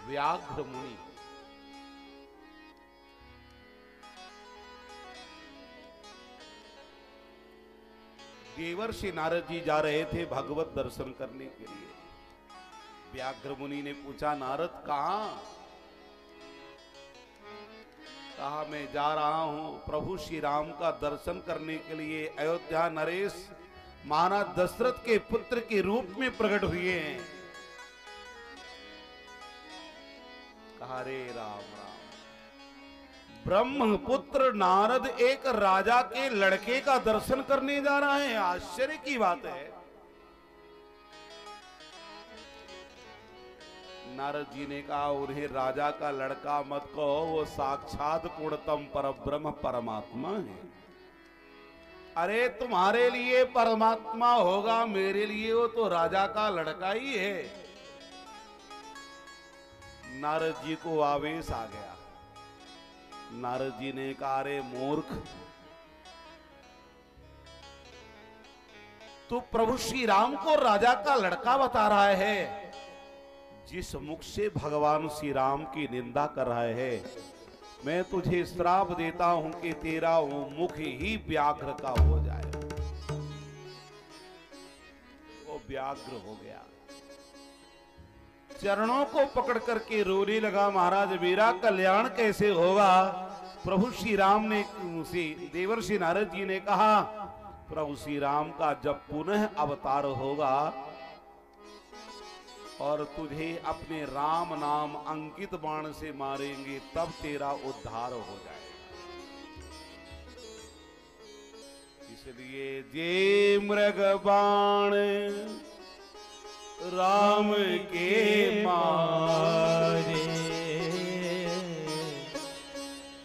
व्याघ्र मुनि देवर्षि नारद जी जा रहे थे भगवत दर्शन करने के लिए। व्याघ्र मुनि ने पूछा, नारद कहां? कहा, मैं जा रहा हूं प्रभु श्री राम का दर्शन करने के लिए। अयोध्या नरेश महाराज दशरथ के पुत्र के रूप में प्रकट हुए हैं। कहा, रे राम राम, ब्रह्मपुत्र नारद एक राजा के लड़के का दर्शन करने जा रहा है। आश्चर्य की बात है। नारद जी ने कहा, उन्हें राजा का लड़का मत कहो, वो साक्षात पूर्णतम परब्रह्म परमात्मा है। अरे तुम्हारे लिए परमात्मा होगा, मेरे लिए वो तो राजा का लड़का ही है। नारद जी को आवेश आ गया। नारद जी ने कहा, अरे मूर्ख, तू प्रभु श्री राम को राजा का लड़का बता रहा है। जिस मुख से भगवान श्री राम की निंदा कर रहा है, मैं तुझे श्राप देता हूं कि तेरा वो मुख ही व्याघ्र का हो जाए। वो व्याघ्र हो गया, चरणों को पकड़ करके रोने लगा, महाराज मेरा कल्याण कैसे होगा? प्रभु श्री राम ने उनसे, देवर्षि नारद जी ने कहा, प्रभु श्री राम का जब पुनः अवतार होगा और तुझे अपने राम नाम अंकित बाण से मारेंगे, तब तेरा उद्धार हो जाएगा। इसलिए जे मृग बाण राम के मारे,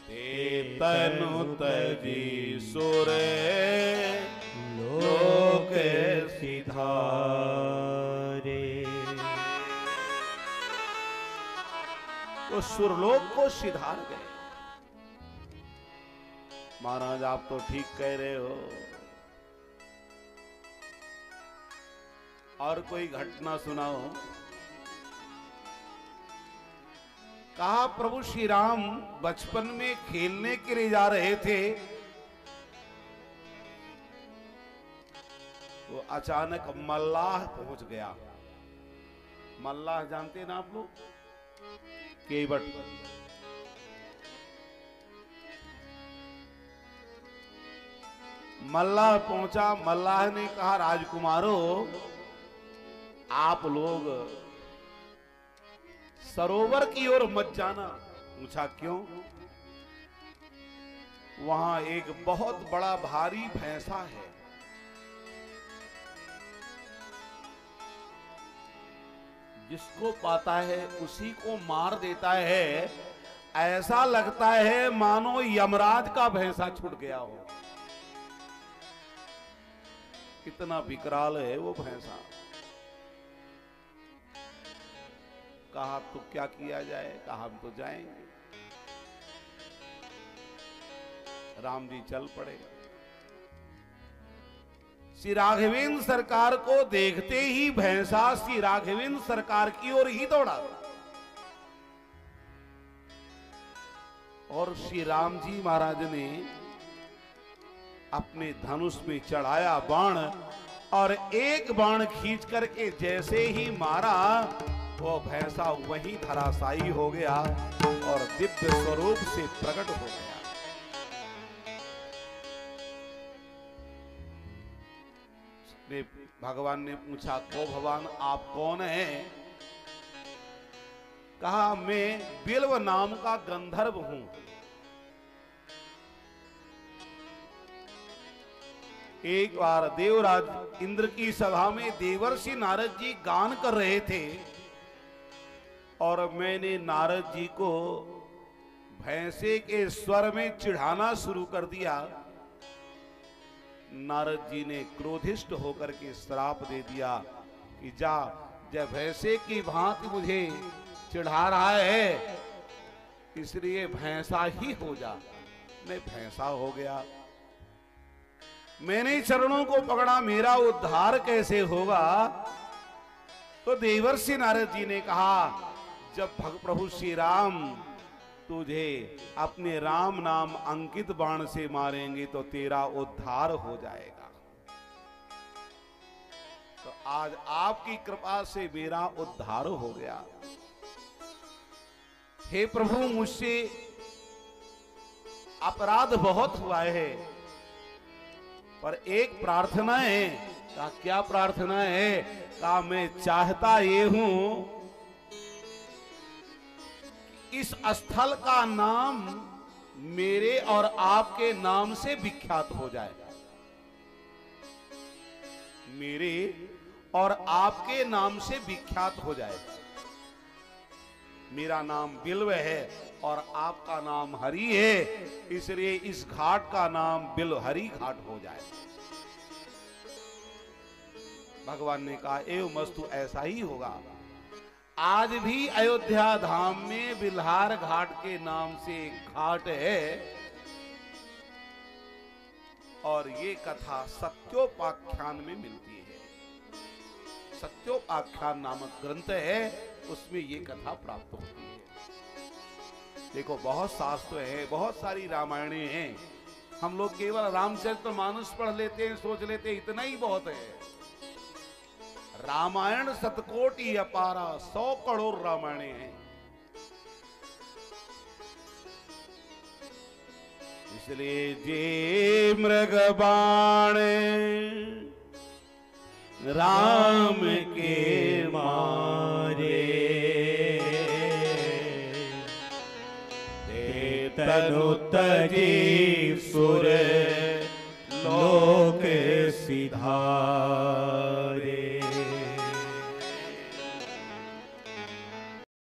ते तनु तजी सुर लोक सिधारे। तो सुरलोक को सिधार गए। महाराज आप तो ठीक कह रहे हो। और कोई घटना सुनाओ। कहा, प्रभु श्री राम बचपन में खेलने के लिए जा रहे थे, तो अचानक मल्लाह पहुंच गया। मल्लाह जानते ना आप लोग? केवट। मल्लाह पहुंचा। मल्लाह ने कहा, राजकुमारों आप लोग सरोवर की ओर मत जाना। पूछा, क्यों? वहां एक बहुत बड़ा भारी भैंसा है। जिसको पाता है उसी को मार देता है। ऐसा लगता है मानो यमराज का भैंसा छूट गया हो। कितना विकराल है वो भैंसा। कहा, तो क्या किया जाए? कहा, हम तो जाएंगे। राम जी चल पड़े। श्री राघवेंद्र सरकार को देखते ही भैंसा श्री राघवेंद्र सरकार की ओर ही दौड़ा और श्री राम जी महाराज ने अपने धनुष में चढ़ाया बाण और एक बाण खींच करके जैसे ही मारा, वो भैंसा वहीं धराशायी हो गया और दिव्य स्वरूप से प्रकट हो गया। भगवान ने पूछा, को भगवान आप कौन हैं? कहा, मैं बिल्व नाम का गंधर्व हूं। एक बार देवराज इंद्र की सभा में देवर्षि नारद जी गान कर रहे थे और मैंने नारद जी को भैंसे के स्वर में चिढ़ाना शुरू कर दिया। नारद जी ने क्रोधिष्ठ होकर के श्राप दे दिया कि जा, जब भैंसे की भांति मुझे चिढ़ा रहा है इसलिए भैंसा ही हो जा। मैं भैंसा हो गया। मैंने चरणों को पकड़ा, मेरा उद्धार कैसे होगा? तो देवर्षि नारद जी ने कहा, जब प्रभु श्री राम तुझे अपने राम नाम अंकित बाण से मारेंगे तो तेरा उद्धार हो जाएगा। तो आज आपकी कृपा से मेरा उद्धार हो गया। हे प्रभु, मुझसे अपराध बहुत हुआ है, पर एक प्रार्थना है। का क्या प्रार्थना है? का मैं चाहता ये हूं इस स्थल का नाम मेरे और आपके नाम से विख्यात हो जाए। मेरे और आपके नाम से विख्यात हो जाए। मेरा नाम बिल्व है और आपका नाम हरि है, इसलिए इस घाट का नाम बिल्वहरि घाट हो जाए। भगवान ने कहा एवं मस्तु, ऐसा ही होगा। आज भी अयोध्या धाम में बिल्हार घाट के नाम से एक घाट है और ये कथा सत्योपाख्यान में मिलती है। सत्योपाख्यान नामक ग्रंथ है, उसमें ये कथा प्राप्त होती है। देखो, बहुत शास्त्र है, बहुत सारी रामायणें हैं। हम लोग केवल रामचरितमानस पढ़ लेते हैं, सोच लेते हैं इतना ही बहुत है। रामायण शतकोटि अपारा, 100 करोड़ रामायणें हैं। इसलिए जे मृगबाण राम के मारे, तनु तजी सुर लोक सिधारे।